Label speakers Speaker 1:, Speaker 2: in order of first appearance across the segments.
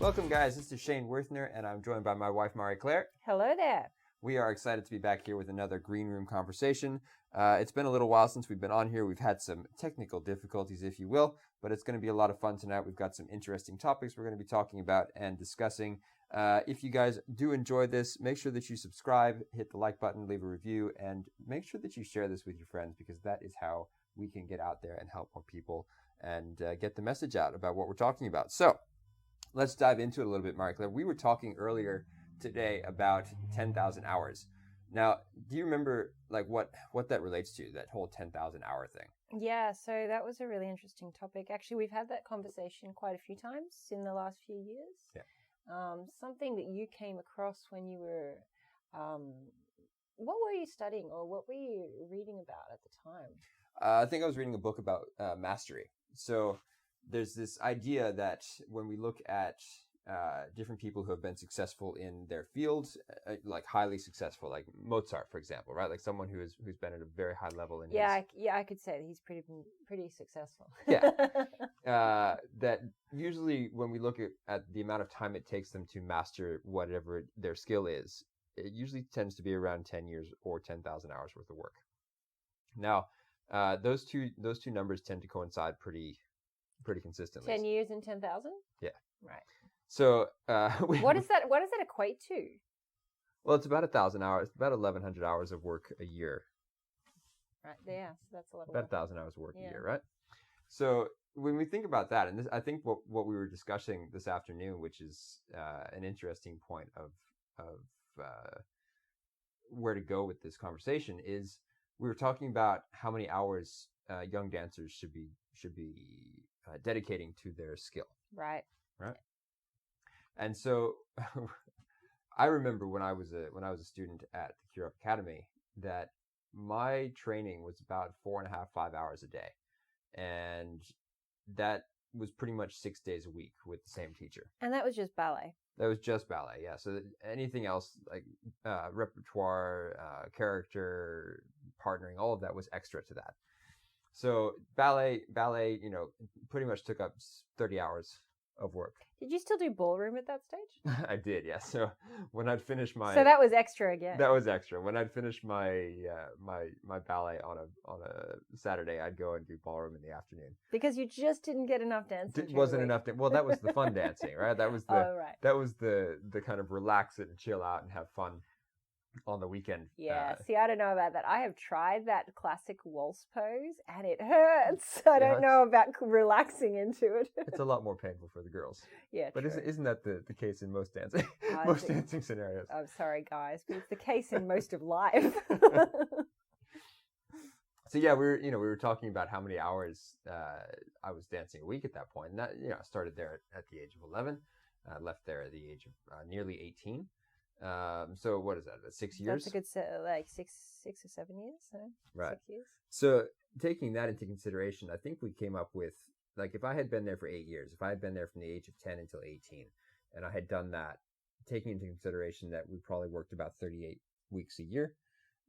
Speaker 1: Welcome, guys. This is Shane Worthner, and I'm joined by my wife, Marie-Claire.
Speaker 2: Hello there.
Speaker 1: We are excited to be back here with another Green Room conversation. It's been a little while since we've been on here. We've had some technical difficulties, if you will, but it's going to be a lot of fun tonight. We've got some interesting topics we're going to be talking about and discussing. If you guys do enjoy this, make sure that you subscribe, hit the like button, leave a review, and make sure that you share this with your friends, because that is how we can get out there and help more people and get the message out about what we're talking about. So let's dive into it a little bit, Marie-Claire. We were talking earlier today about 10,000 hours. Now, do you remember what that relates to, that whole 10,000 hour thing?
Speaker 2: Yeah, so that was a really interesting topic. Actually, we've had that conversation quite a few times in the last few years.
Speaker 1: Yeah.
Speaker 2: Something that you came across when you were, what were you studying or what were you reading about at the time?
Speaker 1: I think I was reading a book about mastery. So there's this idea that when we look at different people who have been successful in their fields, like highly successful, like Mozart, for example, right? Like someone who's been at a very high level in
Speaker 2: I could say that he's pretty successful.
Speaker 1: Yeah. That usually when we look at the amount of time it takes them to master whatever their skill is, it usually tends to be around 10 years or 10,000 hours worth of work. Now, those two numbers tend to coincide pretty consistently.
Speaker 2: 10 years and 10,000?
Speaker 1: Yeah.
Speaker 2: Right.
Speaker 1: So
Speaker 2: what does that equate to?
Speaker 1: Well, it's about 1,000 hours, about 1,100 hours of work a year.
Speaker 2: Right. Yeah. So that's a lot of
Speaker 1: about
Speaker 2: work.
Speaker 1: 1,000 hours of work a year, right? So when we think about that, and this, I think what we were discussing this afternoon, which is an interesting point of where to go with this conversation, is we were talking about how many hours young dancers should be dedicating to their skill.
Speaker 2: Right.
Speaker 1: And so I remember when I was a student at the Cure Up Academy that my training was about 4.5, 5 hours a day. And that was pretty much 6 days a week with the same teacher.
Speaker 2: And that was just ballet.
Speaker 1: That was just ballet, yeah. So anything else like repertoire, character, partnering, all of that was extra to that. So ballet, pretty much took up 30 hours of work.
Speaker 2: Did you still do ballroom at that stage?
Speaker 1: I did, yeah. So when I'd finish my...
Speaker 2: So that was extra again.
Speaker 1: That was extra. When I'd finish my my ballet on a Saturday, I'd go and do ballroom in the afternoon.
Speaker 2: Because you just didn't get enough dancing.
Speaker 1: It wasn't enough. Well, that was the fun dancing, right? That was the that was the kind of relax it and chill out and have fun on the weekend.
Speaker 2: Yeah. See, I don't know about that. I have tried that classic waltz pose and it hurts. I don't know about relaxing into it.
Speaker 1: It's a lot more painful for the girls.
Speaker 2: Yeah,
Speaker 1: but
Speaker 2: true.
Speaker 1: Isn't that the case in most dancing dancing scenarios?
Speaker 2: I'm sorry, guys, but it's the case in most of life.
Speaker 1: So yeah, we were talking about how many hours I was dancing a week at that point, and that I started there at the age of 11, left there at the age of nearly 18. So what is that? About 6 years?
Speaker 2: That's a good like six or 7 years. So
Speaker 1: right.
Speaker 2: 6 years.
Speaker 1: So taking that into consideration, I think we came up with, like, if I had been there for 8 years, if I had been there from the age of 10 until 18, and I had done that, taking into consideration that we probably worked about 38 weeks a year,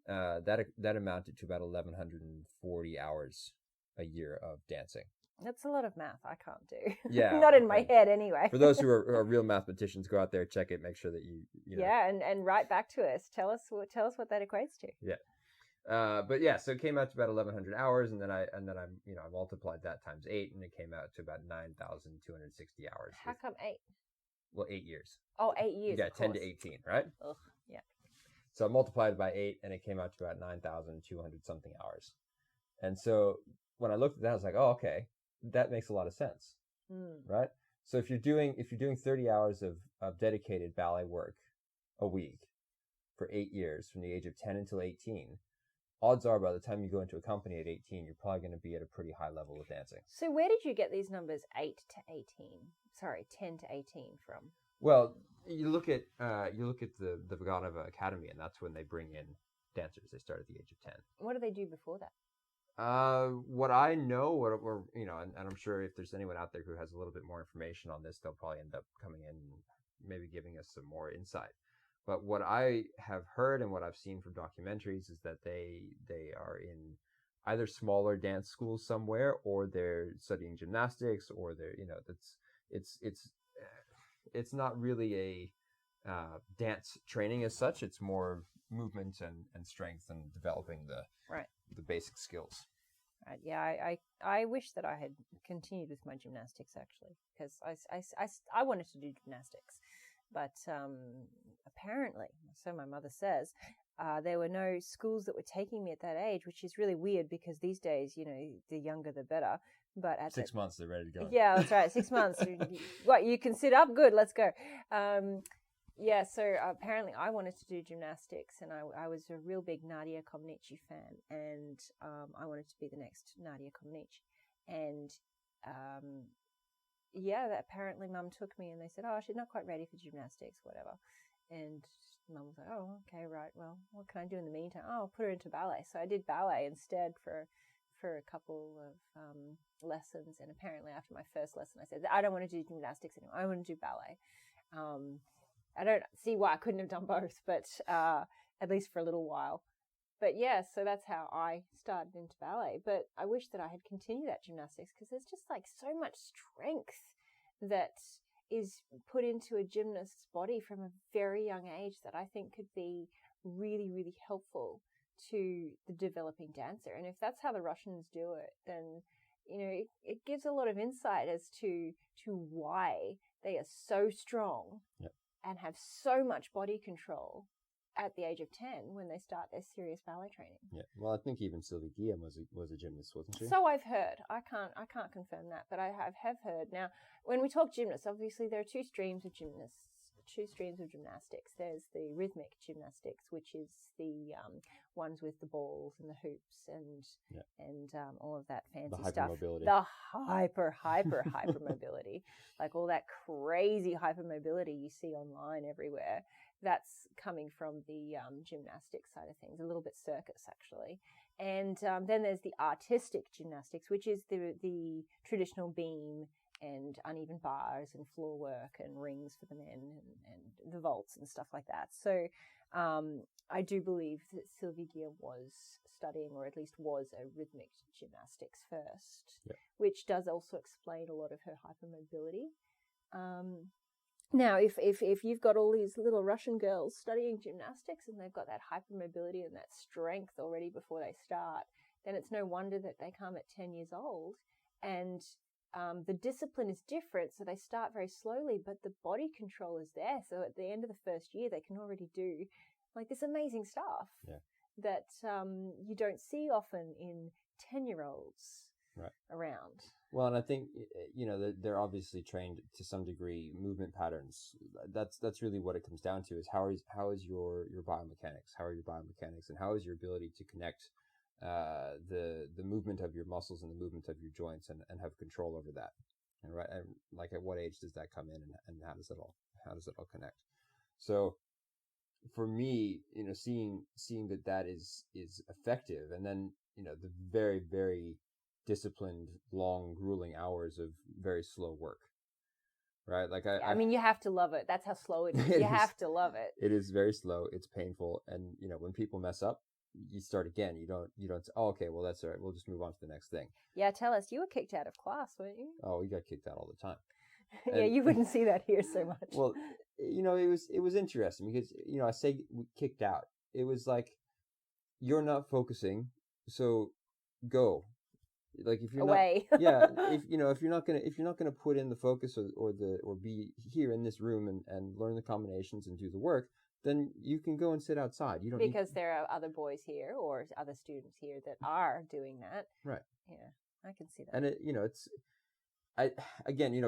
Speaker 1: that amounted to about 1,140 hours a year of dancing.
Speaker 2: That's a lot of math I can't do.
Speaker 1: Yeah.
Speaker 2: Not in my head anyway.
Speaker 1: For those who are real mathematicians, go out there, check it, make sure that you know.
Speaker 2: Yeah, and write back to us. Tell us what that equates to.
Speaker 1: Yeah. But yeah, so it came out to about 1,100 hours, and then I multiplied that times 8, and it came out to about 9,260 hours.
Speaker 2: How come 8?
Speaker 1: Well, 8 years.
Speaker 2: Oh, 8 years.
Speaker 1: Yeah, 10 to 18, right?
Speaker 2: Ugh, yeah.
Speaker 1: So I multiplied it by 8, and it came out to about 9,200 something hours. And so when I looked at that, I was like, oh, okay, that makes a lot of sense, right? So if you're doing 30 hours of dedicated ballet work a week for 8 years, from the age of 10 until 18, odds are by the time you go into a company at 18, you're probably going to be at a pretty high level of dancing.
Speaker 2: So where did you get these numbers 8 to 18? Sorry, 10 to 18 from?
Speaker 1: Well, you look at the Vaganova Academy, and that's when they bring in dancers. They start at the age of 10.
Speaker 2: What do they do before that?
Speaker 1: What I know, and I'm sure if there's anyone out there who has a little bit more information on this, they'll probably end up coming in and maybe giving us some more insight. But what I have heard and what I've seen from documentaries is that they are in either smaller dance schools somewhere, or they're studying gymnastics, or they're, it's it's not really a dance training as such. It's more movement and strength and developing the basic skills.
Speaker 2: Right. Yeah, I wish that I had continued with my gymnastics, actually, because I wanted to do gymnastics. But apparently, so my mother says, there were no schools that were taking me at that age, which is really weird because these days, the younger the better. But at
Speaker 1: 6 months, they're ready to go.
Speaker 2: Yeah, that's right. 6 months. What, you can sit up? Good, let's go. Yeah, so apparently I wanted to do gymnastics, and I was a real big Nadia Comaneci fan, and I wanted to be the next Nadia Comaneci. And that apparently Mum took me, and they said, "Oh, she's not quite ready for gymnastics, whatever." And Mum was like, "Oh, okay, right. Well, what can I do in the meantime?" "Oh, I'll put her into ballet." So I did ballet instead for a couple of lessons. And apparently after my first lesson, I said, "I don't want to do gymnastics anymore. I want to do ballet." I don't see why I couldn't have done both, but at least for a little while. But yeah, so that's how I started into ballet. But I wish that I had continued that gymnastics, because there's just like so much strength that is put into a gymnast's body from a very young age that I think could be really, really helpful to the developing dancer. And if that's how the Russians do it, then it gives a lot of insight as to why they are so strong.
Speaker 1: Yep.
Speaker 2: And have so much body control at the age of 10 when they start their serious ballet training.
Speaker 1: Yeah, well, I think even Sylvie Guillaume was a gymnast, wasn't she?
Speaker 2: So I've heard. I can't confirm that, but I have heard. Now, when we talk gymnasts, obviously there are two streams of gymnastics. There's the rhythmic gymnastics, which is the ones with the balls and the hoops and all of that fancy stuff. The hyper mobility, like all that crazy hypermobility you see online everywhere. That's coming from the gymnastics side of things, a little bit circus actually. And then there's the artistic gymnastics, which is the traditional beam and uneven bars and floor work and rings for the men and the vaults and stuff like that. So I do believe that Sylvie Guillaume was studying, or at least was, a rhythmic gymnastics first, which does also explain a lot of her hypermobility. Now, if you've got all these little Russian girls studying gymnastics and they've got that hypermobility and that strength already before they start, then it's no wonder that they come at 10 years old. And the discipline is different, so they start very slowly, but the body control is there. So at the end of the first year, they can already do like this amazing stuff that you don't see often in 10-year-olds around.
Speaker 1: Well, and I think they're obviously trained to some degree movement patterns. That's really what it comes down to: is how is your biomechanics? How are your biomechanics, and how is your ability to connect the movement of your muscles and the movement of your joints and have control over that? And like at what age does that come in, and how does it all connect? So for me, seeing that is effective, and then the very, very disciplined, long, grueling hours of very slow work, right? Like I mean,
Speaker 2: you have to love it. That's how slow it is. You have to love it.
Speaker 1: It is very slow. It's painful, and when people mess up, you start again. You don't say, "Oh, okay, well that's all right. We'll just move on to the next thing."
Speaker 2: Yeah, tell us. You were kicked out of class, weren't you?
Speaker 1: Oh, we got kicked out all the time.
Speaker 2: Yeah, you wouldn't see that here so much.
Speaker 1: Well, it was interesting because I say kicked out. It was like, you're not focusing, so go. Like if you're
Speaker 2: away.
Speaker 1: Not, if you're not gonna put in the focus or be here in this room and learn the combinations and do the work, then you can go and sit outside. You don't
Speaker 2: because there are other boys here or other students here that are doing that.
Speaker 1: Right.
Speaker 2: Yeah, I can see that.
Speaker 1: And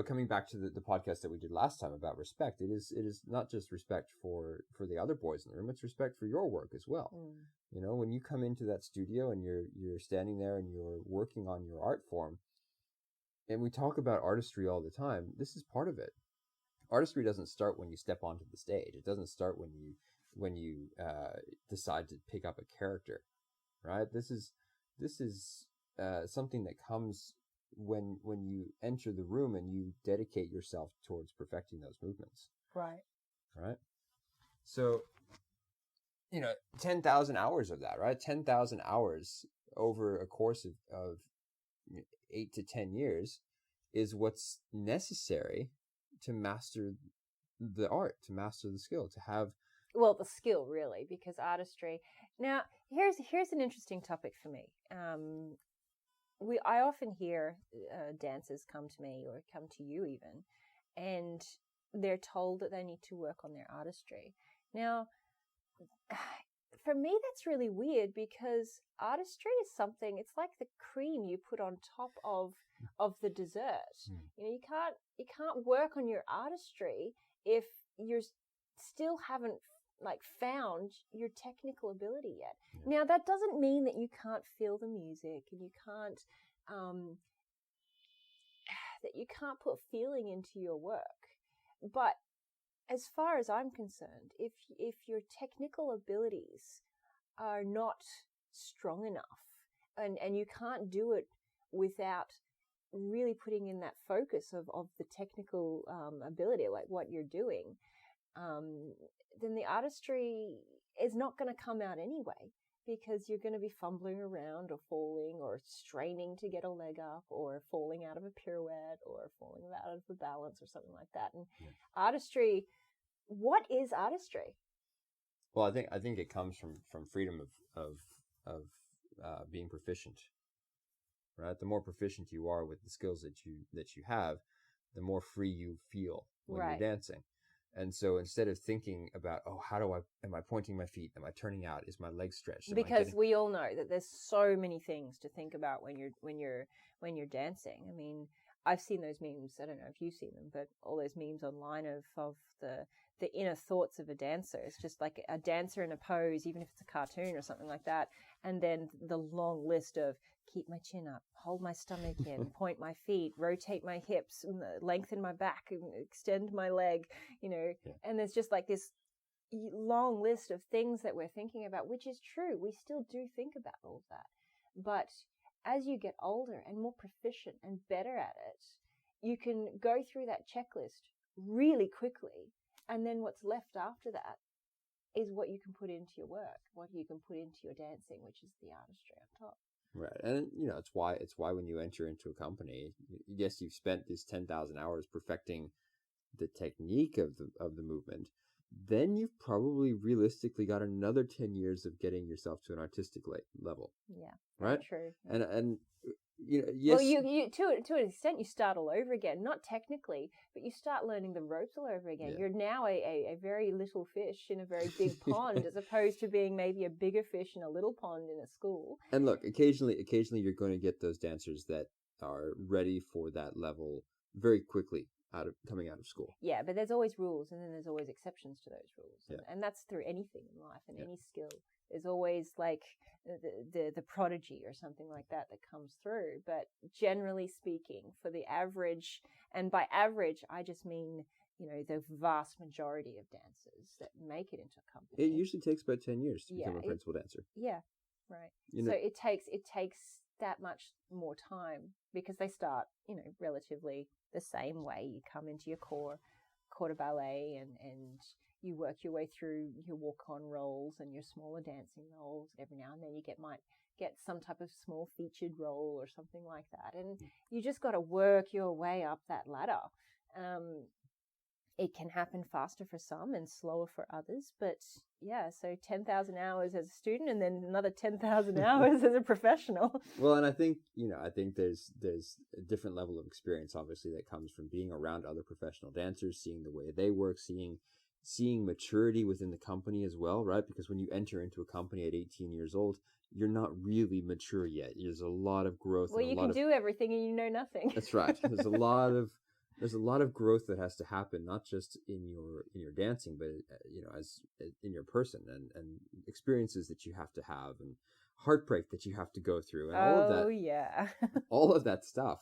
Speaker 1: coming back to the podcast that we did last time about respect, it is not just respect for the other boys in the room, it's respect for your work as well. When you come into that studio and you're standing there and you're working on your art form, and we talk about artistry all the time, this is part of it. Artistry doesn't start when you step onto the stage. It doesn't start when you decide to pick up a character, right? This is something that comes when you enter the room and you dedicate yourself towards perfecting those movements.
Speaker 2: Right.
Speaker 1: So, 10,000 hours of that, right? 10,000 hours over a course of 8 to 10 years is what's necessary to master the art, to master the skill, to have.
Speaker 2: Well, the skill really, because artistry. Now, here's an interesting topic for me. I often hear dancers come to me or come to you even, and they're told that they need to work on their artistry. Now, for me, that's really weird, because artistry is something, it's like the cream you put on top of the dessert. You know, you can't work on your artistry if you're still haven't found your technical ability yet. Now, that doesn't mean that you can't feel the music and you can't put feeling into your work. But as far as I'm concerned, if your technical abilities are not strong enough and you can't do it without really putting in that focus of the technical ability, like what you're doing, then the artistry is not going to come out anyway, because you're going to be fumbling around or falling or straining to get a leg up or falling out of a pirouette or falling out of the balance or something like that. And artistry, what is artistry?
Speaker 1: Well, I think it comes from freedom of being proficient, right? The more proficient you are with the skills that you have, the more free you feel when you're dancing. And so instead of thinking about, am I pointing my feet? Am I turning out? Is my leg stretched?
Speaker 2: Because we all know that there's so many things to think about when you're dancing. I mean, I've seen those memes. I don't know if you've seen them, but all those memes online of the inner thoughts of a dancer. It's just like a dancer in a pose, even if it's a cartoon or something like that. And then the long list of keep my chin up, hold my stomach in, point my feet, rotate my hips, lengthen my back, extend my leg, and there's just like this long list of things that we're thinking about, which is true. We still do think about all of that. But as you get older and more proficient and better at it, you can go through that checklist really quickly. And then what's left after that is what you can put into your work, what you can put into your dancing, which is the artistry on top.
Speaker 1: Right. And it's why when you enter into a company, yes, you've spent these 10,000 hours perfecting the technique of the movement, then you've probably realistically got another 10 years of getting yourself to an artistic level.
Speaker 2: Yeah.
Speaker 1: Right?
Speaker 2: True.
Speaker 1: And yes.
Speaker 2: Well, you to an extent you start all over again, not technically, but you start learning the ropes all over again. Yeah. You're now a very little fish in a very big pond, as opposed to being maybe a bigger fish in a little pond in a school.
Speaker 1: And look, occasionally you're going to get those dancers that are ready for that level very quickly coming out of school.
Speaker 2: Yeah, but there's always rules, and then there's always exceptions to those rules, and that's through anything in life and any skill. There's always like the prodigy or something like that comes through. But generally speaking, for the average, and by average I just mean the vast majority of dancers that make it into a company,
Speaker 1: it usually takes about 10 years to become a principal dancer.
Speaker 2: Yeah, right. So it takes that much more time, because they start relatively the same way. You come into your corps de ballet and you work your way through your walk-on roles and your smaller dancing roles. Every now and then you might get some type of small featured role or something like that, and you just got to work your way up that ladder. It can happen faster for some and slower for others, but yeah, so 10,000 hours as a student and then another 10,000 hours as a professional.
Speaker 1: Well, and I think there's a different level of experience, obviously, that comes from being around other professional dancers, seeing the way they work, seeing maturity within the company as well, right? Because when you enter into a company at 18 years old, you're not really mature yet. There's a lot of growth.
Speaker 2: Well, you can do everything and you know nothing.
Speaker 1: That's right. There's a lot of growth that has to happen, not just in your dancing, but as in your person, and experiences that you have to have, and heartbreak that you have to go through, and all of that.
Speaker 2: Oh yeah.
Speaker 1: All of that stuff,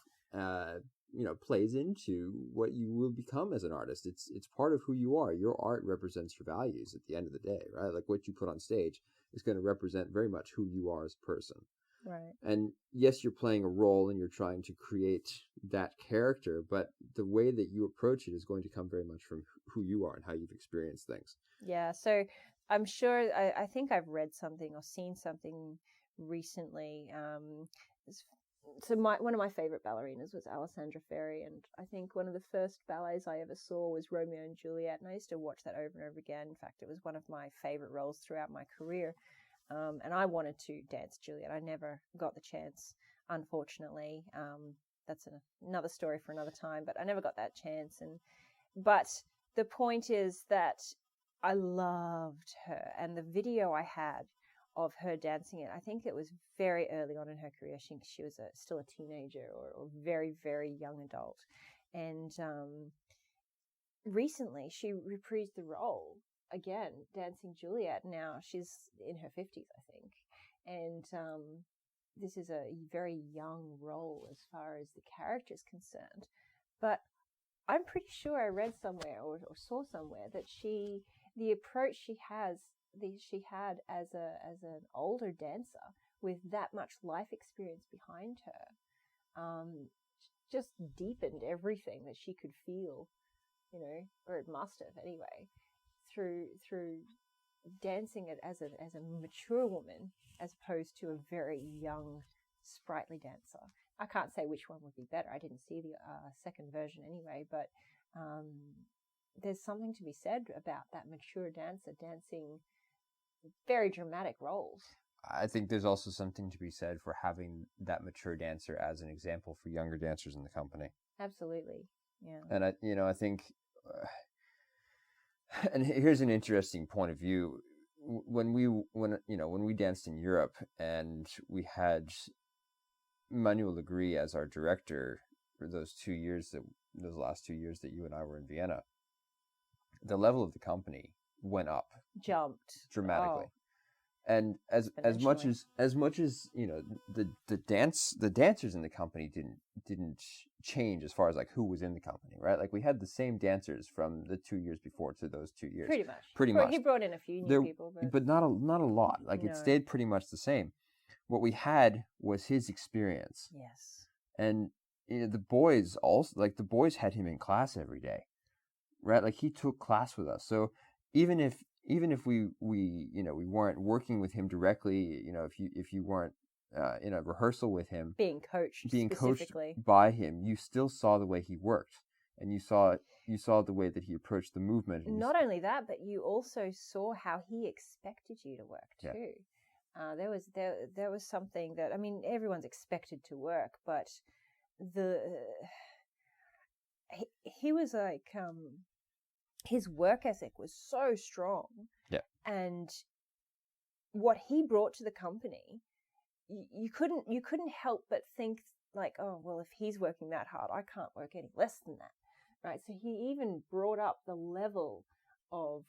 Speaker 1: plays into what you will become as an artist. It's part of who you are. Your art represents your values at the end of the day, right? Like what you put on stage is going to represent very much who you are as a person.
Speaker 2: Right.
Speaker 1: And yes, you're playing a role and you're trying to create that character, but the way that you approach it is going to come very much from who you are and how you've experienced things.
Speaker 2: Yeah. So I'm sure, I think I've read something or seen something recently. so one of my favorite ballerinas was Alessandra Ferri, and I think one of the first ballets I ever saw was Romeo and Juliet, and I used to watch that over and over again. In fact, it was one of my favorite roles throughout my career, and I wanted to dance Juliet. I never got the chance, unfortunately. That's another story for another time, but I never got that chance. But the point is that I loved her, and the video I had of her dancing it, I think it was very early on in her career. She was still a teenager or very, very young adult. And recently she reprised the role again, dancing Juliet. Now she's in her 50s, I think. And this is a very young role as far as the character is concerned. But I'm pretty sure I read somewhere or saw somewhere that the approach she had as an older dancer with that much life experience behind her, just deepened everything that she could feel, or it must have anyway, through dancing it as a mature woman as opposed to a very young, sprightly dancer. I can't say which one would be better. I didn't see the second version anyway, but there's something to be said about that mature dancer dancing very dramatic roles.
Speaker 1: I think there's also something to be said for having that mature dancer as an example for younger dancers in the company.
Speaker 2: Absolutely, yeah.
Speaker 1: And I think, and here's an interesting point of view. When we danced in Europe and we had Manuel Legris as our director for those last 2 years that you and I were in Vienna, the level of the company went up,
Speaker 2: jumped
Speaker 1: dramatically. And as much as the dancers in the company didn't change as far as like who was in the company, right? Like we had the same dancers from the 2 years before to those 2 years.
Speaker 2: Pretty much. He brought in a few new people,
Speaker 1: but not a lot. Like it stayed pretty much the same. What we had was his experience.
Speaker 2: Yes.
Speaker 1: And the boys had him in class every day, right? Like he took class with us. So even if we weren't working with him directly, if you weren't in a rehearsal with him,
Speaker 2: being coached
Speaker 1: by him, you still saw the way he worked, and you saw the way that he approached the movement.
Speaker 2: Not only that, but you also saw how he expected you to work too. Yeah. There was something that, I mean, everyone's expected to work, but he was like, his work ethic was so strong.
Speaker 1: Yeah.
Speaker 2: And what he brought to the company, you couldn't help but think like, oh, well, if he's working that hard, I can't work any less than that. Right. So he even brought up the level of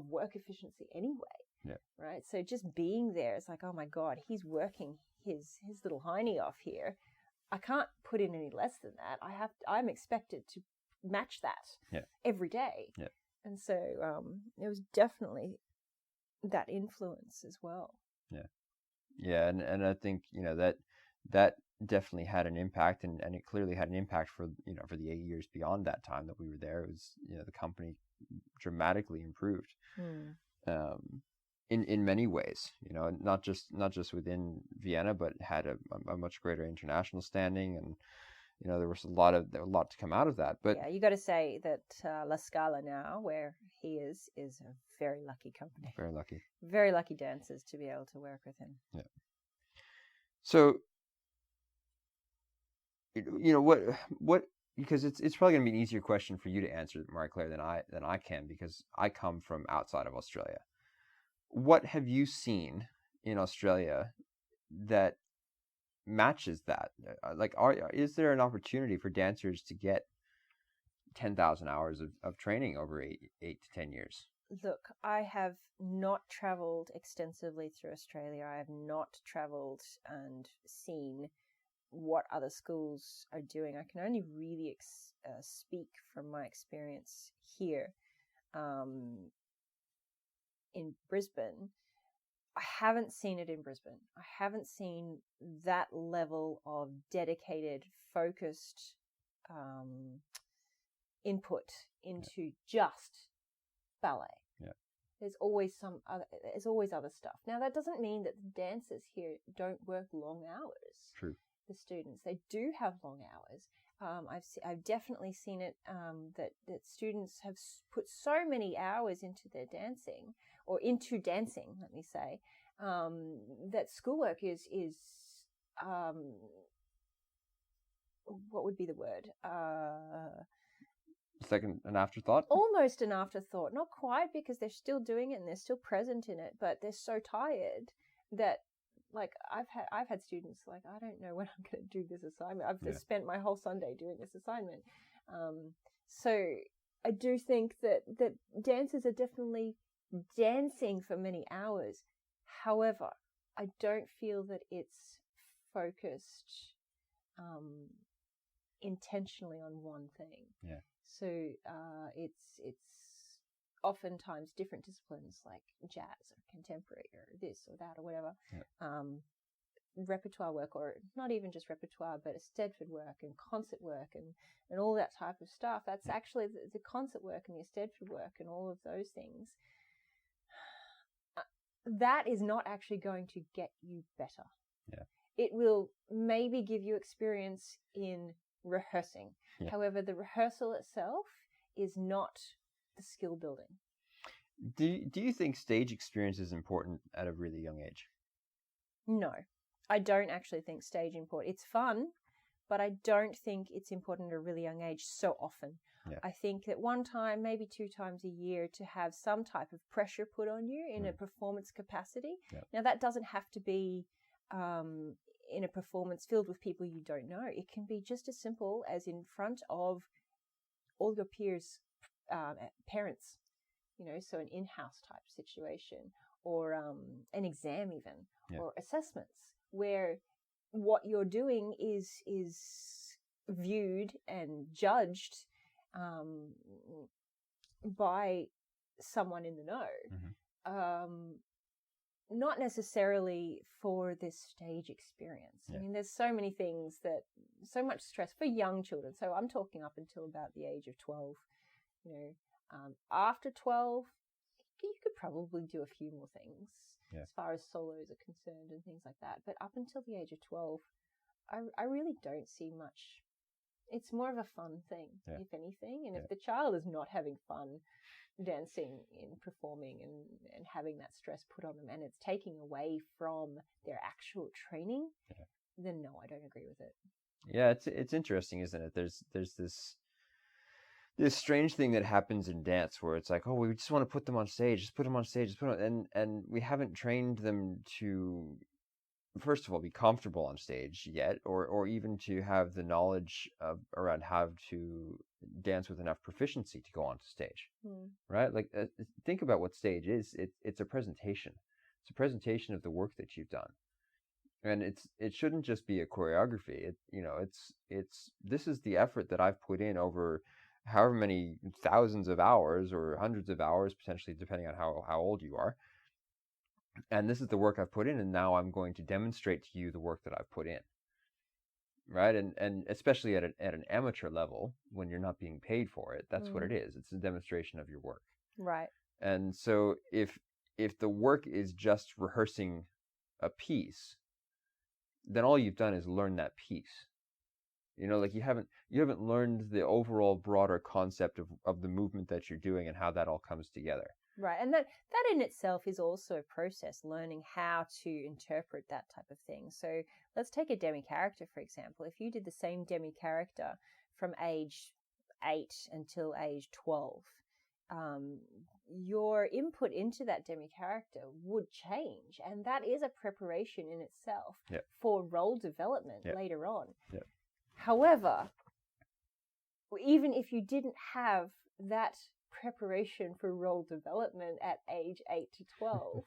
Speaker 2: work efficiency anyway.
Speaker 1: Yeah. Right.
Speaker 2: So just being there, it's like, oh my God, he's working his little hiney off here. I can't put in any less than that. I'm expected to match that every day.
Speaker 1: Yeah.
Speaker 2: And so it was definitely that influence as well.
Speaker 1: Yeah. Yeah. And I think, that definitely had an impact, and it clearly had an impact for the 8 years beyond that time that we were there. It was, the company dramatically improved. In many ways, not just within Vienna, but had a much greater international standing, and there was a lot to come out of that. But
Speaker 2: yeah, you got to say that La Scala now, where he is a very lucky company. Very lucky dancers to be able to work with him.
Speaker 1: Yeah. So, what because it's probably going to be an easier question for you to answer, Marie-Claire, than I can, because I come from outside of Australia. What have you seen in Australia that matches that? Is there an opportunity for dancers to get 10,000 hours of training over 8 to 10 years?
Speaker 2: Look, I have not traveled extensively through Australia. I have not traveled and seen what other schools are doing. I can only really speak from my experience here. In Brisbane, I haven't seen it in Brisbane. I haven't seen that level of dedicated, focused input into just ballet.
Speaker 1: Yeah.
Speaker 2: There's always other stuff. Now, that doesn't mean that the dancers here don't work long hours.
Speaker 1: True.
Speaker 2: The students, they do have long hours. I've definitely seen it, that students have put so many hours into their dancing, or into dancing, let me say, that schoolwork is what would be the word?
Speaker 1: Second, an afterthought?
Speaker 2: Almost an afterthought. Not quite, because they're still doing it and they're still present in it, but they're so tired that, like, I've had students like, I don't know when I'm going to do this assignment. I've just spent my whole Sunday doing this assignment. So I do think that dancers are definitely dancing for many hours. However, I don't feel that it's focused intentionally on one thing.
Speaker 1: Yeah.
Speaker 2: So it's oftentimes different disciplines like jazz or contemporary or this or that or whatever.
Speaker 1: Yeah.
Speaker 2: Repertoire work, or not even just repertoire, but Eisteddfod work and concert work and all that type of stuff. That's actually the concert work and the Eisteddfod work and all of those things. That is not actually going to get you better.
Speaker 1: Yeah.
Speaker 2: It will maybe give you experience in rehearsing.
Speaker 1: Yeah.
Speaker 2: However, the rehearsal itself is not the skill building.
Speaker 1: Do you think stage experience is important at a really young age?
Speaker 2: No, I don't actually think stage important. It's fun, but I don't think it's important at a really young age so often.
Speaker 1: Yeah.
Speaker 2: I think that one time, maybe 2 times a year, to have some type of pressure put on you in a performance capacity.
Speaker 1: Yeah.
Speaker 2: Now, that doesn't have to be in a performance filled with people you don't know. It can be just as simple as in front of all your peers' parents, so an in-house type situation, or an exam even, or assessments, where what you're doing is viewed and judged by someone in the know. Not necessarily for this stage experience.
Speaker 1: Yeah.
Speaker 2: I mean, there's so many things so much stress for young children. So I'm talking up until about the age of 12. After 12, you could probably do a few more things as far as solos are concerned and things like that. But up until the age of 12, I really don't see much. It's more of a fun thing, if anything. And if the child is not having fun dancing and performing and having that stress put on them, and it's taking away from their actual training, then no, I don't agree with it.
Speaker 1: Yeah, it's interesting, isn't it? There's this strange thing that happens in dance where it's like, oh, we just want to put them on stage, just put them on stage, just put them on, and we haven't trained them to, first of all, be comfortable on stage yet, or even to have the knowledge around how to dance with enough proficiency to go onto stage, right? Like, think about what stage is. It's a presentation. It's a presentation of the work that you've done, and it shouldn't just be a choreography. This is the effort that I've put in over however many thousands of hours or hundreds of hours, potentially, depending on how old you are. And this is the work I've put in, and now I'm going to demonstrate to you the work that I've put in, right? And especially at an amateur level, when you're not being paid for it, that's what it is. It's a demonstration of your work.
Speaker 2: Right.
Speaker 1: And so if the work is just rehearsing a piece, then all you've done is learn that piece. Like you haven't learned the overall broader concept of the movement that you're doing and how that all comes together.
Speaker 2: Right. And that in itself is also a process, learning how to interpret that type of thing. So let's take a demi-character, for example. If you did the same demi-character from age 8 until age 12, your input into that demi-character would change. And that is a preparation in itself for role development later on.
Speaker 1: Yep.
Speaker 2: However, even if you didn't have that preparation for role development at age 8 to 12,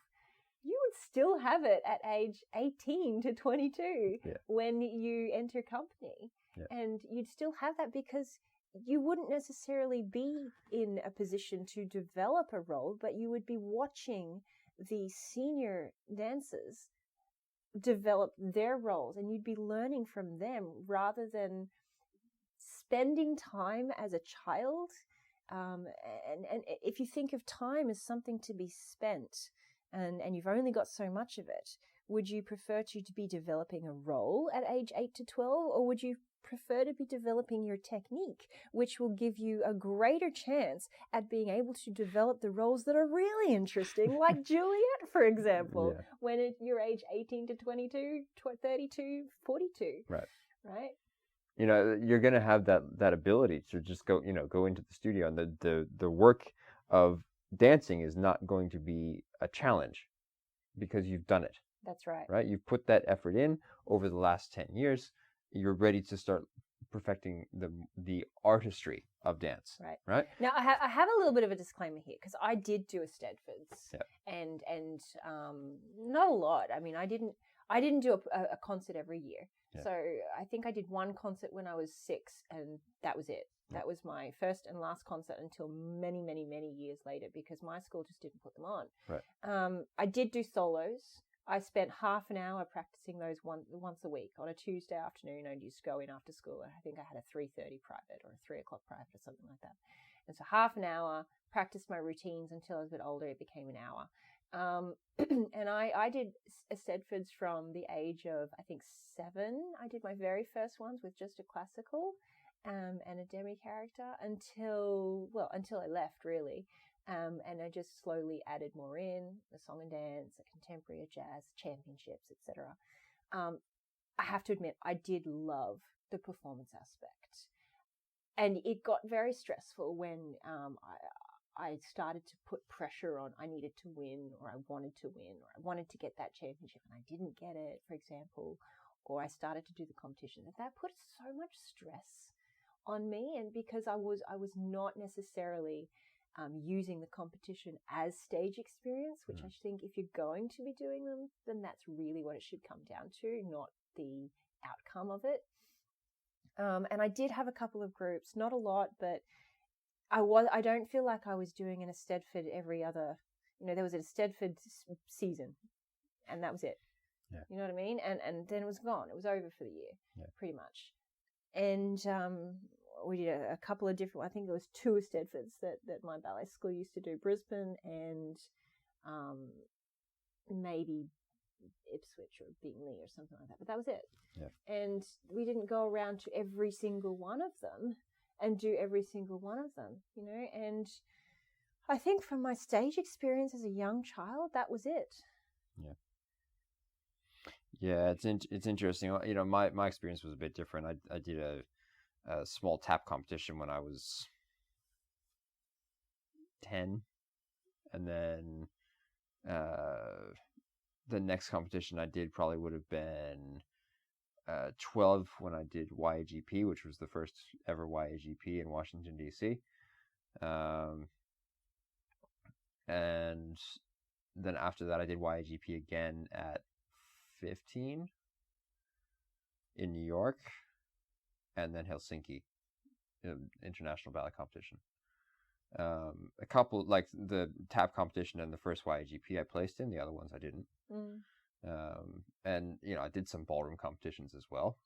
Speaker 2: you would still have it at age 18 to 22 when you enter company. And you'd still have that because you wouldn't necessarily be in a position to develop a role, but you would be watching the senior dancers develop their roles, and you'd be learning from them rather than spending time as a child and if you think of time as something to be spent, and you've only got so much of it, would you prefer to be developing a role at age 8 to 12, or would you prefer to be developing your technique, which will give you a greater chance at being able to develop the roles that are really interesting, like Juliet, for example, when you're age 18 to 22, 32, 42.
Speaker 1: Right.
Speaker 2: Right?
Speaker 1: You know, you're going to have that ability to just go into the studio, and the work of dancing is not going to be a challenge because you've done it.
Speaker 2: That's right.
Speaker 1: Right? You've put that effort in over the last 10 years. You're ready to start perfecting the artistry of dance.
Speaker 2: Right.
Speaker 1: Right?
Speaker 2: Now, I have a little bit of a disclaimer here, because I did do a Stedfords, and not a lot. I mean, I didn't do a concert every year. Yeah. So I think I did one concert when I was 6, and that was it. Yeah. That was my first and last concert until many, many, many years later, because my school just didn't put them on.
Speaker 1: Right.
Speaker 2: I did do solos. I spent half an hour practicing those once a week on a Tuesday afternoon. I'd just go in after school. I think I had a 3:30 private or a 3 o'clock private or something like that. And so half an hour, practiced my routines until I was a bit older. It became an hour. And I did a Stedfords from the age of, I think, 7. I did my very first ones with just a classical and a demi character until I left, really. And I just slowly added more in, the song and dance, the contemporary, jazz, championships, etc. I have to admit, I did love the performance aspect. And it got very stressful when I started to put pressure on. I needed to win, or I wanted to win, or I wanted to get that championship and I didn't get it, for example, or I started to do the competition. That put so much stress on me, and because I was not necessarily using the competition as stage experience, which I think if you're going to be doing them, then that's really what it should come down to, not the outcome of it. And I did have a couple of groups, not a lot, but I don't feel like I was doing an Eisteddfod every other, there was a Eisteddfod season, and that was it.
Speaker 1: Yeah.
Speaker 2: You know what I mean? And then it was gone. It was over for the year, pretty much. And we did a couple of different, I think there was 2 Eisteddfods that my ballet school used to do, Brisbane and maybe Ipswich or Bingley or something like that. But that was it.
Speaker 1: Yeah.
Speaker 2: And we didn't go around to every single one of them and do every single one of them, and I think from my stage experience as a young child, that was it.
Speaker 1: Yeah. Yeah, it's interesting. My experience was a bit different. I did a small tap competition when I was 10, and then the next competition I did probably would have been 12 when I did YAGP, which was the first ever YAGP in Washington, D.C. And then after that, I did YAGP again at 15 in New York, and then Helsinki, international ballet competition. A couple, like the tap competition and the first YAGP I placed in, the other ones I didn't. And I did some ballroom competitions as well,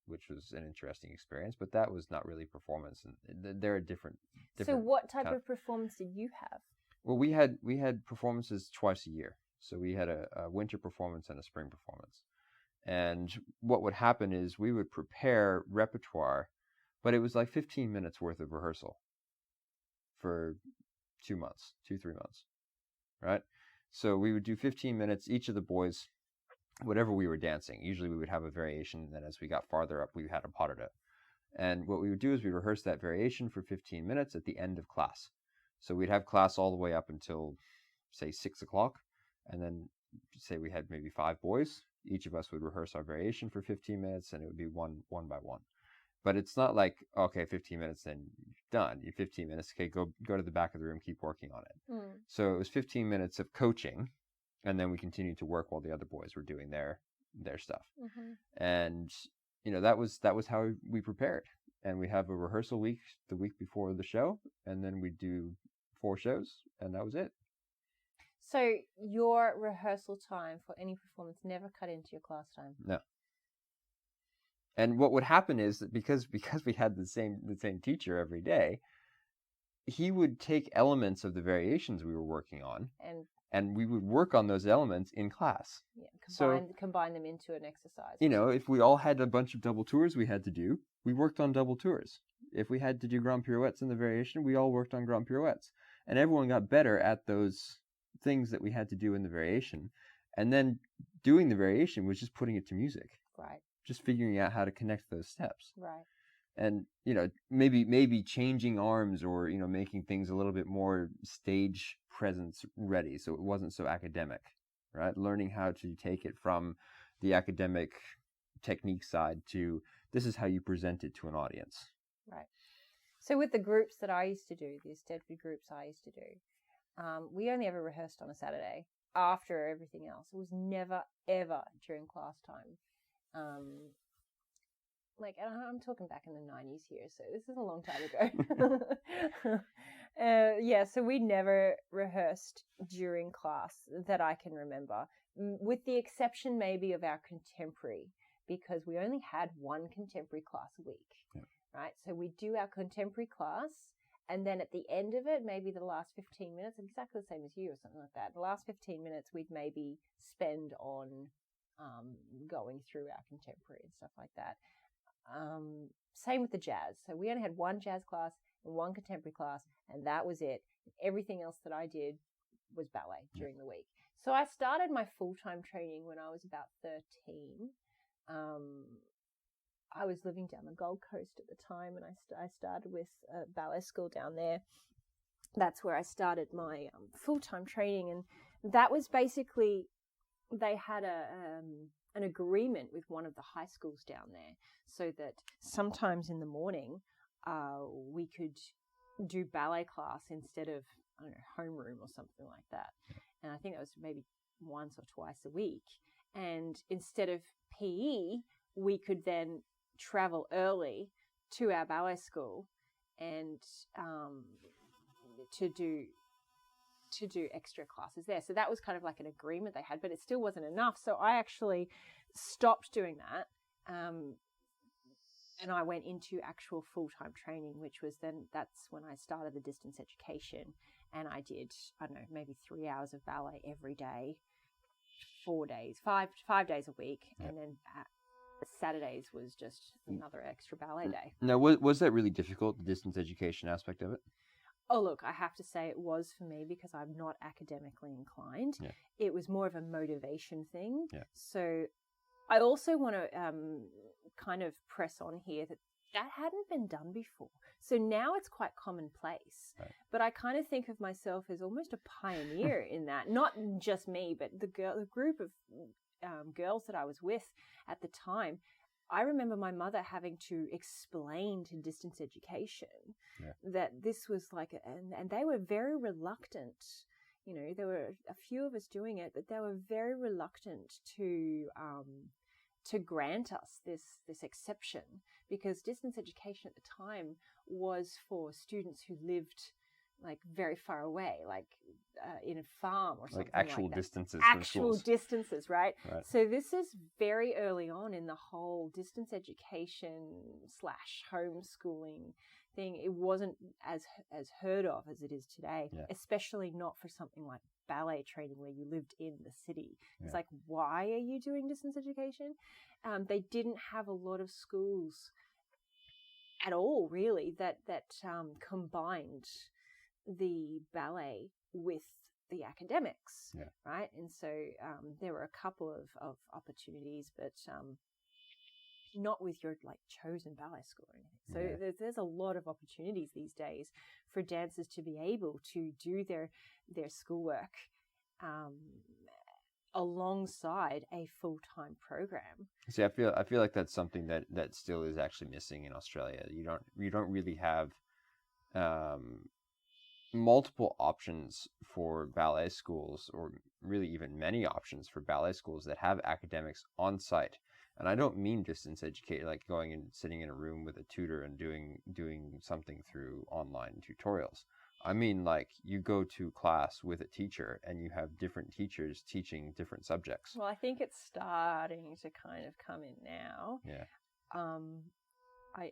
Speaker 1: which was an interesting experience, but that was not really performance, and they're different.
Speaker 2: So what type of performance did you have?
Speaker 1: Well, we had performances twice a year. So we had a winter performance and a spring performance. And what would happen is we would prepare repertoire, but it was like 15 minutes worth of rehearsal for 2 months, 3 months, right? So we would do 15 minutes, each of the boys, whatever we were dancing. Usually we would have a variation, and then as we got farther up, we had a pas de deux. And what we would do is we'd rehearse that variation for 15 minutes at the end of class. So we'd have class all the way up until, say, 6 o'clock. And then say we had maybe 5 boys. Each of us would rehearse our variation for 15 minutes, and it would be one by one. But it's not like, okay, 15 minutes, then you're done. You're 15 minutes, okay, go to the back of the room, keep working on it. So it was 15 minutes of coaching, and then we continued to work while the other boys were doing their stuff. And that was how we prepared. And we have a rehearsal week the week before the show, and then we do 4 shows, and that was it.
Speaker 2: So your rehearsal time for any performance never cut into your class time?
Speaker 1: No. And what would happen is that because we had the same teacher every day, he would take elements of the variations we were working on,
Speaker 2: and
Speaker 1: we would work on those elements in class.
Speaker 2: Yeah, combine them into an exercise.
Speaker 1: If we all had a bunch of double tours we had to do, we worked on double tours. If we had to do grand pirouettes in the variation, we all worked on grand pirouettes. And everyone got better at those things that we had to do in the variation. And then doing the variation was just putting it to music.
Speaker 2: Right.
Speaker 1: Just figuring out how to connect those steps.
Speaker 2: Right.
Speaker 1: And, maybe changing arms or, making things a little bit more stage presence ready so it wasn't so academic, right? Learning how to take it from the academic technique side to this is how you present it to an audience.
Speaker 2: Right. So with the groups that I used to do, the aesthetic groups I used to do, we only ever rehearsed on a Saturday after everything else. It was never, ever during class time. And I'm talking back in the 90s here, so this is a long time ago. So we never rehearsed during class that I can remember, with the exception maybe of our contemporary, because we only had one contemporary class a week, right? So we do our contemporary class, and then at the end of it, maybe the last 15 minutes, exactly the same as you or something like that, the last 15 minutes we'd maybe spend on going through our contemporary and stuff like that. Same with the jazz. So we only had one jazz class and one contemporary class, and that was it. Everything else that I did was ballet during the week. So I started my full-time training when I was about 13. I was living down the Gold Coast at the time, and I started with a ballet school down there. That's where I started my full-time training, and that was basically, they had an agreement with one of the high schools down there, so that sometimes in the morning we could do ballet class instead of, I don't know, homeroom or something like that. And I think that was maybe once or twice a week. And instead of PE, we could then travel early to our ballet school and to do extra classes there. So that was kind of like an agreement they had, but it still wasn't enough. So I actually stopped doing that. And I went into actual full-time training, which was that's when I started the distance education. And I did, I don't know, maybe 3 hours of ballet every day, 4 days, five days a week. Yeah. And then Saturdays was just another extra ballet day.
Speaker 1: Now, was that really difficult, the distance education aspect of it?
Speaker 2: Oh, look, I have to say it was for me because I'm not academically inclined. Yeah. It was more of a motivation thing. Yeah. So I also want to kind of press on here that hadn't been done before. So now it's quite commonplace. Right. But I kind of think of myself as almost a pioneer in that. Not just me, but the group of girls that I was with at the time. I remember my mother having to explain to distance education that this was like, and they were very reluctant. There were a few of us doing it, but they were very reluctant to grant us this exception, because distance education at the time was for students who lived like very far away, like in a farm or something
Speaker 1: like actual
Speaker 2: like that.
Speaker 1: distances.
Speaker 2: Actual distances, right? So this is very early on in the whole distance education / homeschooling thing. It wasn't as heard of as it is today, especially not for something like ballet training where you lived in the city. It's like, why are you doing distance education? They didn't have a lot of schools at all, really, that combined the ballet with the academics, right? And so there were a couple of opportunities, but not with your like chosen ballet school or anything. So there's a lot of opportunities these days for dancers to be able to do their schoolwork alongside a full-time program.
Speaker 1: See, I feel like that's something that still is actually missing in Australia. You don't really have multiple options for ballet schools, or really even many options for ballet schools that have academics on site. And I don't mean distance educate, like going and sitting in a room with a tutor and doing something through online tutorials. I mean, like, you go to class with a teacher and you have different teachers teaching different subjects.
Speaker 2: Well, I think it's starting to kind of come in now.
Speaker 1: Yeah.
Speaker 2: I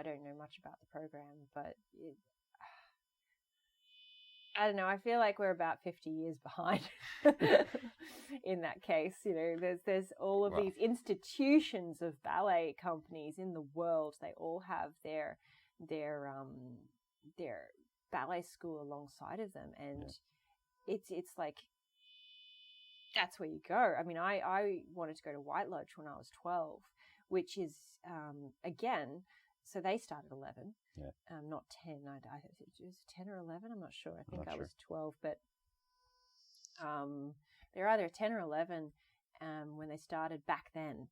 Speaker 2: don't know much about the program, but I don't know. I feel like we're about 50 years behind in that case. You know, there's all of these institutions of ballet companies in the world. They all have their ballet school alongside of them, and it's like that's where you go. I mean, I wanted to go to White Lodge when I was 12, which is again. So they started 11, not 10. I think it was 10 or 11. I'm not sure. I think I was 12, but they're either 10 or 11 when they started back then.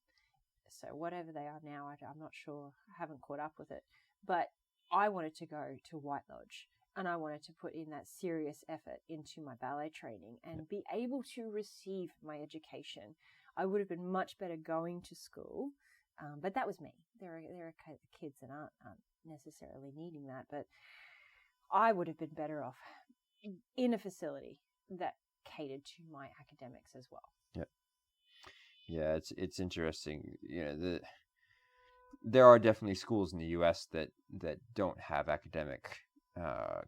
Speaker 2: So whatever they are now, I'm not sure. I haven't caught up with it. But I wanted to go to White Lodge, and I wanted to put in that serious effort into my ballet training and be able to receive my education. I would have been much better going to school. But that was me. There are kids that aren't necessarily needing that, but I would have been better off in a facility that catered to my academics as well.
Speaker 1: Yeah, it's interesting. You know, there are definitely schools in the U.S. that don't have academic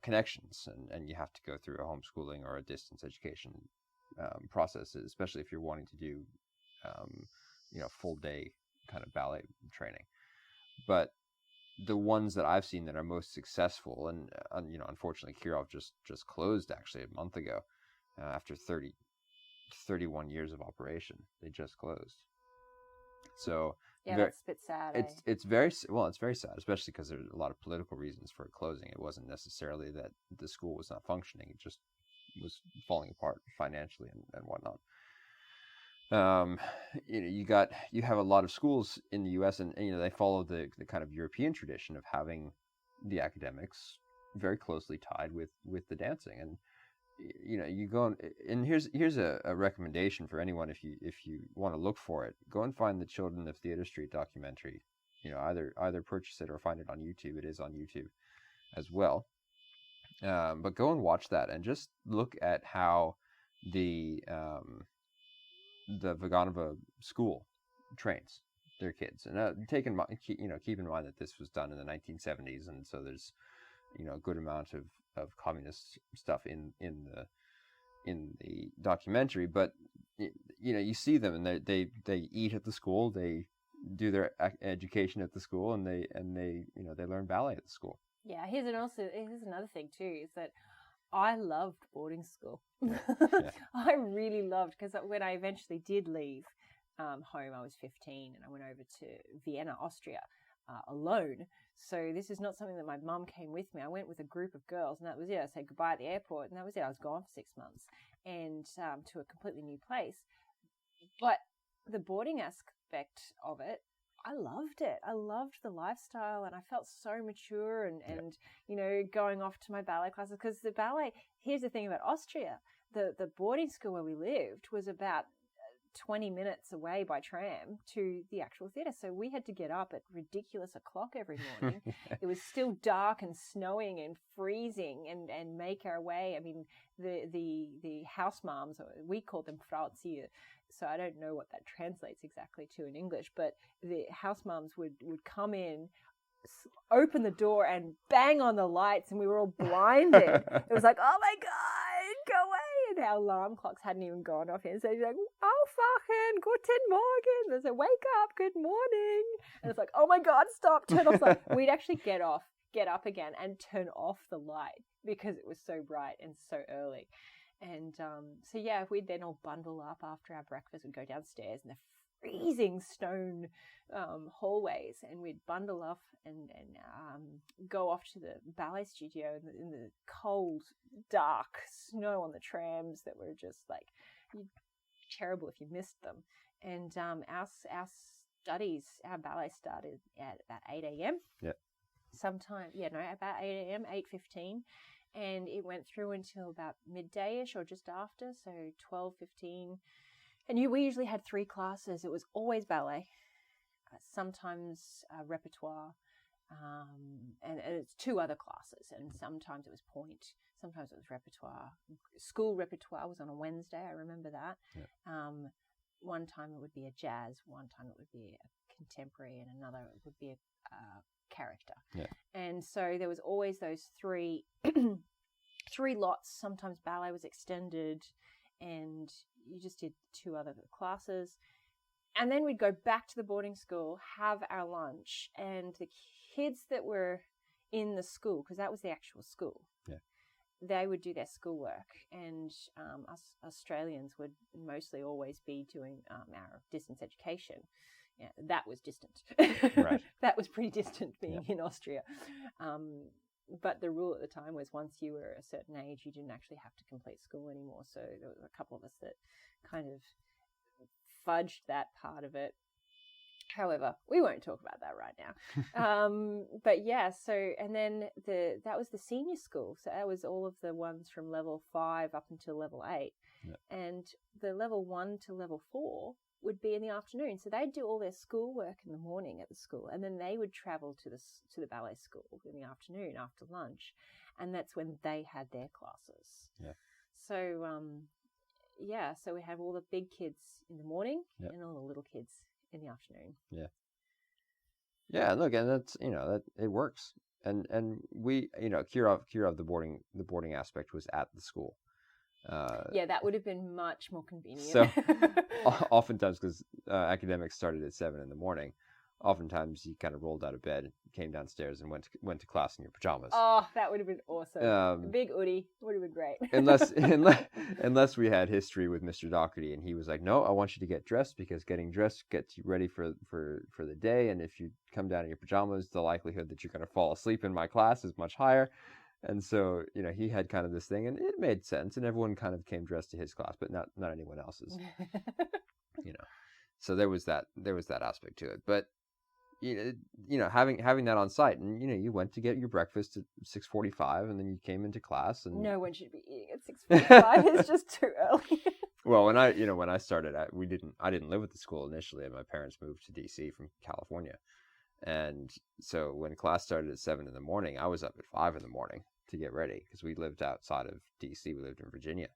Speaker 1: connections, and you have to go through a homeschooling or a distance education process, especially if you're wanting to do full day kind of ballet training. But the ones that I've seen that are most successful, and unfortunately Kirov just closed actually a month ago after 31 years of operation. They just closed. So
Speaker 2: that's a bit sad.
Speaker 1: It's very sad, especially because there's a lot of political reasons for it closing. It wasn't necessarily that the school was not functioning; it just was falling apart financially and whatnot. You have a lot of schools in the U.S. and they follow the kind of European tradition of having the academics very closely tied with the dancing, and you go and here's a recommendation for anyone if you want to look for it. Go and find the Children of Theatre Street documentary. Either purchase it or find it on YouTube. It is on YouTube as well. But go and watch that and just look at how the Vaganova school trains their kids, and keep in mind that this was done in the 1970s, and so there's a good amount of communist stuff in the documentary. But you see them, and they eat at the school, they do their education at the school, and they learn ballet at the school.
Speaker 2: Yeah, here's another thing too, is that I loved boarding school. I really loved, because when I eventually did leave home, I was 15, and I went over to Vienna, Austria, alone. So this is not something that my mum came with me. I went with a group of girls, and that was it. I said goodbye at the airport, and that was it. I was gone for 6 months, and to a completely new place. But the boarding aspect of it, I loved it. I loved the lifestyle, and I felt so mature and going off to my ballet classes, because the ballet, here's the thing about Austria, the boarding school where we lived was about 20 minutes away by tram to the actual theatre. So we had to get up at ridiculous o'clock every morning. It was still dark and snowing and freezing, and make our way. I mean, the house moms, we called them Frauzier, so I don't know what that translates exactly to in English, but the house moms would come in, open the door and bang on the lights, and we were all blinded. It was like, oh my God, go away. And our alarm clocks hadn't even gone off yet. So you're like, aufwachen, guten Morgen. There's a wake up, good morning. And it's like, oh my God, stop, turn off the light. We'd actually get up again and turn off the light because it was so bright and so early. And so yeah, we'd then all bundle up after our breakfast. We'd go downstairs in the freezing stone hallways, and we'd bundle up and go off to the ballet studio in the cold, dark snow on the trams that were just like terrible if you missed them. And our studies, our ballet started at about 8 a.m.
Speaker 1: Yeah.
Speaker 2: About 8 a.m., 8:15. And it went through until about midday-ish or just after, so 12:15. And we usually had 3 classes. It was always ballet, sometimes repertoire, and it's 2 other classes. And sometimes it was point, sometimes it was repertoire. School repertoire was on a Wednesday, I remember that. Yeah. One time it would be a jazz, one time it would be a contemporary, and another it would be a character.
Speaker 1: Yeah.
Speaker 2: And so there was always those 3 3 lots. Sometimes ballet was extended, and you just did 2 other classes. And then we'd go back to the boarding school, have our lunch, and the kids that were in the school, because that was the actual school, they would do their schoolwork, and us Australians would mostly always be doing our distance education. Yeah, that was distant.
Speaker 1: Right.
Speaker 2: That was pretty distant being in Austria. But the rule at the time was once you were a certain age, you didn't actually have to complete school anymore. So there were a couple of us that kind of fudged that part of it. However, we won't talk about that right now. But yeah, so, and then that was the senior school. So that was all of the ones from level 5 up until level 8.
Speaker 1: Yep.
Speaker 2: And the level 1 to level 4 would be in the afternoon. So they'd do all their schoolwork in the morning at the school, and then they would travel to the ballet school in the afternoon after lunch. And that's when they had their classes.
Speaker 1: Yeah. So,
Speaker 2: so we have all the big kids in the morning
Speaker 1: yep.
Speaker 2: and all the little kids in the afternoon.
Speaker 1: Yeah. Yeah, look, and that's, that it works. And we, Kirov, the boarding aspect was at the school.
Speaker 2: That would have been much more convenient.
Speaker 1: So oftentimes, because academics started at 7 a.m, oftentimes you kind of rolled out of bed, came downstairs, and went to class in your pajamas.
Speaker 2: Oh, that would have been awesome. Big Udi would have been great.
Speaker 1: unless we had history with Mr. Doherty, and he was like, "No, I want you to get dressed because getting dressed gets you ready for the day, and if you come down in your pajamas, the likelihood that you're going to fall asleep in my class is much higher." And so, he had kind of this thing, and it made sense, and everyone kind of came dressed to his class, but not anyone else's. So there was that aspect to it, but. Having that on site, and you went to get your breakfast at 6:45, and then you came into class, and
Speaker 2: no one should be eating at 6:45. It's just too early.
Speaker 1: Well, when I started, I didn't live at the school initially, and my parents moved to DC from California, and so when class started at 7 a.m, I was up at 5 a.m. to get ready because we lived outside of DC. We lived in Virginia.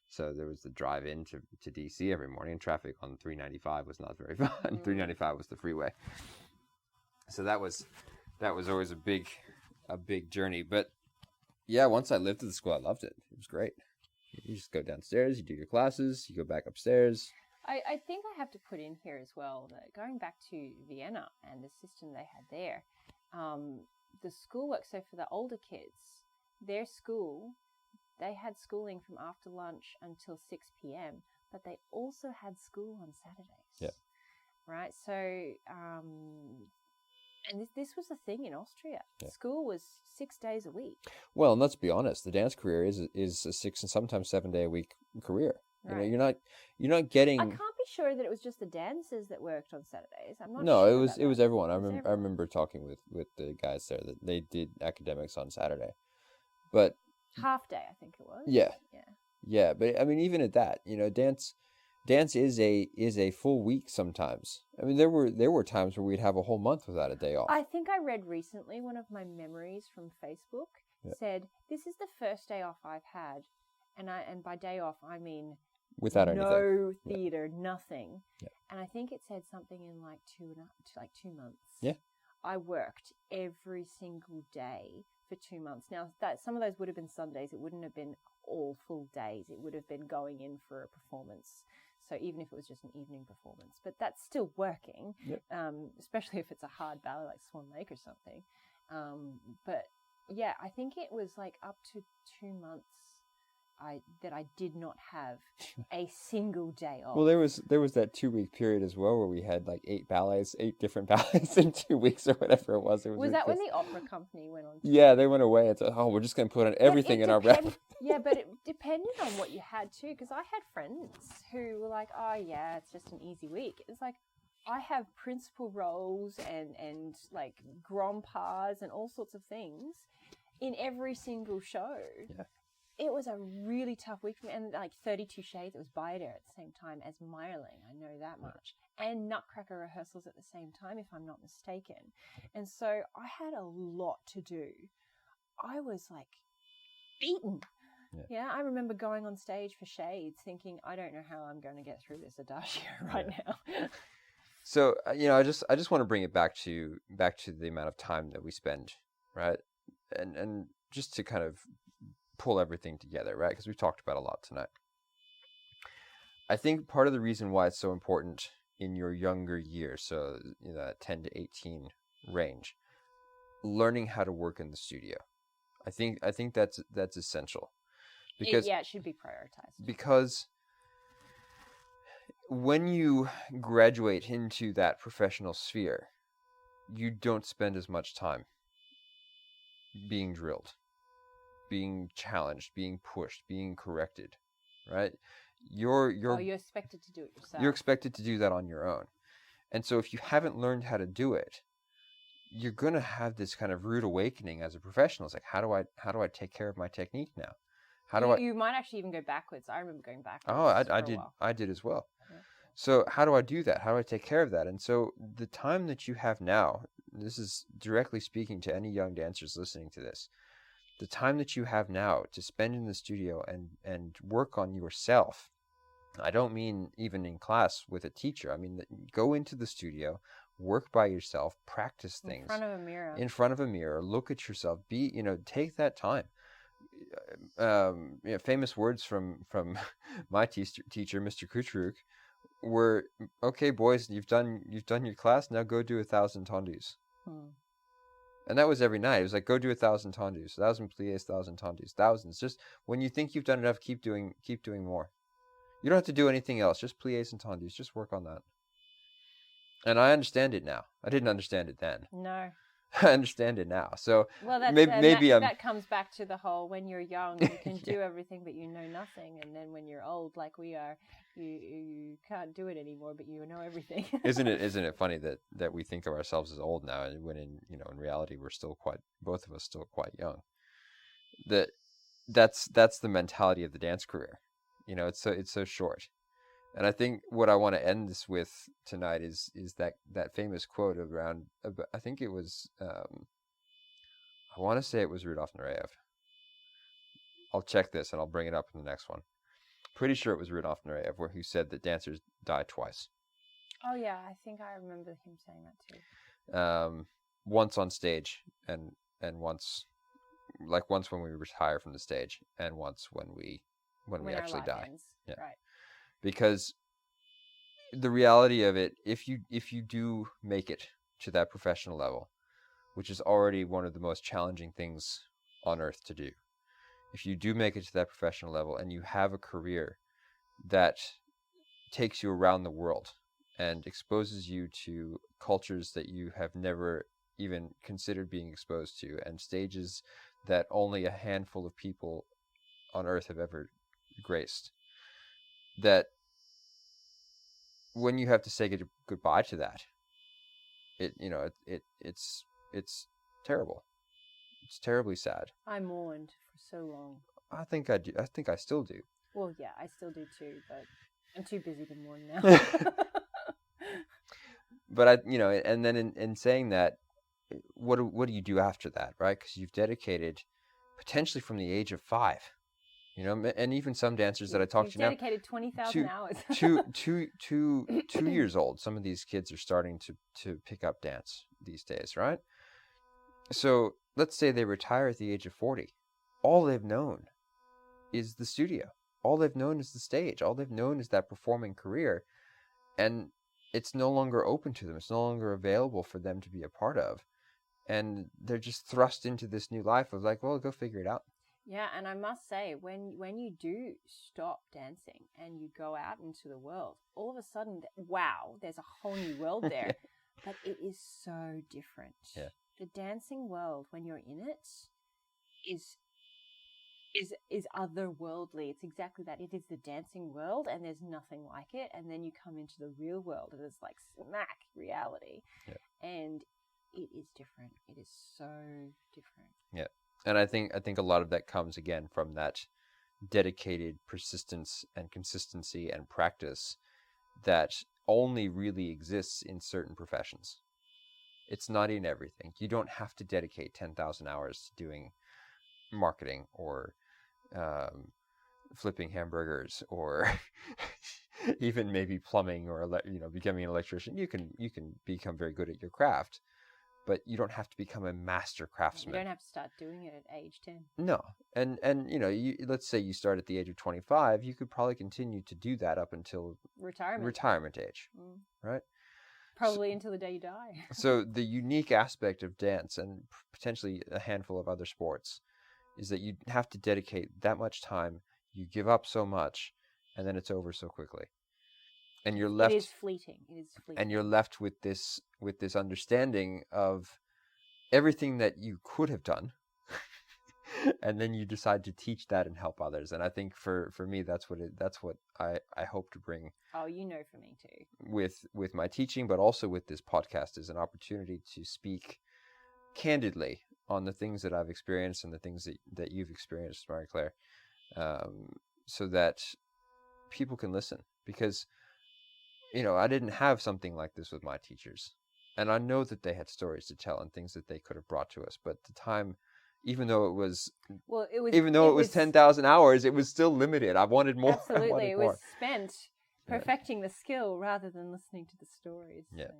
Speaker 1: So there was the drive in to DC every morning, and traffic on 395 was not very fun. 395 was the freeway. So that was always a big journey. But yeah, once I lived at the school, I loved it. It was great. You just go downstairs, you do your classes, you go back upstairs.
Speaker 2: I think I have to put in here as well that going back to Vienna and the system they had there, the schoolwork. So for the older kids, their school, they had schooling from after lunch until 6 p.m. But they also had school on Saturdays.
Speaker 1: Yeah. Right.
Speaker 2: So. And this was the thing in Austria.
Speaker 1: Yeah.
Speaker 2: School was 6 days a week.
Speaker 1: Well, and let's be honest, the dance career is a 6 and sometimes 7 day a week career.
Speaker 2: Right.
Speaker 1: You're not getting.
Speaker 2: I can't be sure that it was just the dancers that worked on Saturdays. I'm not.
Speaker 1: No,
Speaker 2: sure
Speaker 1: it was everyone.
Speaker 2: Everyone.
Speaker 1: I remember talking with the guys there that they did academics on Saturday, but
Speaker 2: half day I think it was.
Speaker 1: Yeah. Yeah, but I mean, even at that, dance is a full week sometimes. I mean, there were times where we'd have a whole month without a day off.
Speaker 2: I think I read recently, one of my memories from Facebook said, "This is the first day off I've had," and by day off I mean
Speaker 1: without anything.
Speaker 2: No theater, nothing.
Speaker 1: Yeah.
Speaker 2: And I think it said something in like 2 months.
Speaker 1: Yeah.
Speaker 2: I worked every single day for 2 months. Now that some of those would have been Sundays, it wouldn't have been all full days. It would have been going in for a performance. So even if it was just an evening performance, but that's still working,
Speaker 1: yep.
Speaker 2: Especially if it's a hard ballet like Swan Lake or something. But yeah, I think it was like up to 2 months that I did not have a single day off.
Speaker 1: Well, there was that 2 week period as well where we had like 8 different ballets in 2 weeks or whatever it was.
Speaker 2: Was that when the opera company went on?
Speaker 1: Yeah, they went away and said, "Oh, we're just going to put on everything in our rep."
Speaker 2: Yeah, but it depended on what you had too, because I had friends who were like, "Oh yeah, it's just an easy week." It's like I have principal roles and like grand pas and all sorts of things in every single show.
Speaker 1: Yeah.
Speaker 2: It was a really tough week for me, and like 32 Shades, it was Baider at the same time as Meyerling, I know that much, and Nutcracker rehearsals at the same time, if I'm not mistaken. And so I had a lot to do. I was like beaten. Yeah, I remember going on stage for Shades thinking, I don't know how I'm going to get through this Adagio right now.
Speaker 1: So, I just want to bring it back to the amount of time that we spend, right? And just to kind of pull everything together, right? Because we've talked about a lot tonight. I think part of the reason why it's so important in your younger years, so that 10 to 18 range, learning how to work in the studio. I think that's essential. Because
Speaker 2: it should be prioritized.
Speaker 1: Because when you graduate into that professional sphere, you don't spend as much time being drilled, being challenged, being pushed, being corrected, right? You're
Speaker 2: expected to do it yourself.
Speaker 1: You're expected to do that on your own. And so if you haven't learned how to do it, you're going to have this kind of rude awakening as a professional. It's like, how do I take care of my technique now?
Speaker 2: You might actually even go backwards. I remember going backwards.
Speaker 1: Oh, I did as well. Yeah. So how do I do that? How do I take care of that? And so the time that you have now, this is directly speaking to any young dancers listening to this, the time that you have now to spend in the studio and work on yourself. I don't mean even in class with a teacher. I mean, go into the studio, work by yourself, practice things.
Speaker 2: In front of a mirror.
Speaker 1: In front of a mirror, look at yourself. Take that time. Famous words from my teacher, Mr. Kucheruk, were, "Okay, boys, you've done your class. Now go do 1,000 tendus." And that was every night. It was like, go do 1,000 tendus, 1,000 pliés, 1,000 tendus, thousands. Just when you think you've done enough, keep doing more. You don't have to do anything else. Just pliés and tendus. Just work on that. And I understand it now. I didn't understand it then.
Speaker 2: No.
Speaker 1: I understand it now. So
Speaker 2: that comes back to the whole, when you're young, you can do everything, but you know nothing. And then when you're old, like we are, you can't do it anymore, but you know everything.
Speaker 1: Isn't it funny that we think of ourselves as old now, and when in reality we're still both of us still quite young. That's the mentality of the dance career. It's so short. And I think what I want to end this with tonight is that famous quote around, I think it was, I want to say it was Rudolf Nureyev. I'll check this and I'll bring it up in the next one. Pretty sure it was Rudolf Nureyev who said that dancers die twice.
Speaker 2: Oh yeah, I think I remember him saying that too.
Speaker 1: Once on stage and once when we retire from the stage, and once when we actually die.
Speaker 2: Ends. Yeah. Right.
Speaker 1: Because the reality of it, if you do make it to that professional level, which is already one of the most challenging things on earth to do, if you do make it to that professional level and you have a career that takes you around the world and exposes you to cultures that you have never even considered being exposed to, and stages that only a handful of people on earth have ever graced, that when you have to say goodbye to that, it's terrible. It's terribly sad. I
Speaker 2: mourned for so long.
Speaker 1: I think I do. I think I still do.
Speaker 2: Well, yeah, I still do too, but I'm too busy to mourn now.
Speaker 1: But and then in saying that, what do you do after that, right? Because you've dedicated potentially from the age of 5. And even some dancers that I talked to now,
Speaker 2: dedicated 20,000 hours.
Speaker 1: two years old. Some of these kids are starting to pick up dance these days, right? So let's say they retire at the age of 40. All they've known is the studio. All they've known is the stage. All they've known is that performing career, and it's no longer open to them. It's no longer available for them to be a part of, and they're just thrust into this new life of like, well, go figure it out.
Speaker 2: Yeah, and I must say, when you do stop dancing and you go out into the world, all of a sudden, wow, there's a whole new world there. But it is so different.
Speaker 1: Yeah.
Speaker 2: The dancing world, when you're in it, is otherworldly. It's exactly that. It is the dancing world, and there's nothing like it. And then you come into the real world, and it's like smack reality.
Speaker 1: Yeah.
Speaker 2: And it is different. It is so different.
Speaker 1: Yeah. And I think a lot of that comes again from that dedicated persistence and consistency and practice that only really exists in certain professions. It's not in everything. You don't have to dedicate 10,000 hours to doing marketing or flipping hamburgers or even maybe plumbing or becoming an electrician. You can become very good at your craft. but you don't have to become a master craftsman.
Speaker 2: You don't have to start doing it at age 10.
Speaker 1: No. And let's say you start at the age of 25, you could probably continue to do that up until retirement age, right?
Speaker 2: Probably until the day you die.
Speaker 1: So the unique aspect of dance, and potentially a handful of other sports, is that you have to dedicate that much time, you give up so much, and then it's over so quickly. And you're left.
Speaker 2: It is fleeting.
Speaker 1: And you're left with this understanding of everything that you could have done, and then you decide to teach that and help others. And I think for me, that's what I hope to bring.
Speaker 2: Oh, for me too.
Speaker 1: With my teaching, but also with this podcast, is an opportunity to speak candidly on the things that I've experienced and the things that you've experienced, Marie-Claire, so that people can listen. Because, I didn't have something like this with my teachers. And I know that they had stories to tell and things that they could have brought to us. But the time, even though it was 10,000 hours, it was still limited. I wanted more.
Speaker 2: Absolutely. It was spent perfecting the skill rather than listening to the stories.
Speaker 1: Yeah.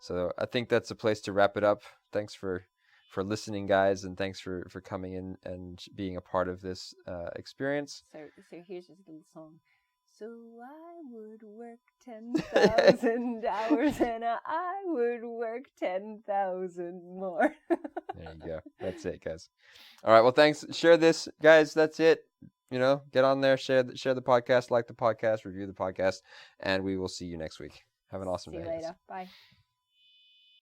Speaker 1: So I think that's a place to wrap it up. Thanks for listening, guys, and thanks for coming in and being a part of this experience.
Speaker 2: So here's just a little song. So I would work 10,000 hours, and I would work 10,000 more.
Speaker 1: There you go. That's it, guys. All right. Well, thanks. Share this, guys. That's it. Get on there, share the podcast, like the podcast, review the podcast, and we will see you next week. Have an awesome day.
Speaker 2: See you later. Bye.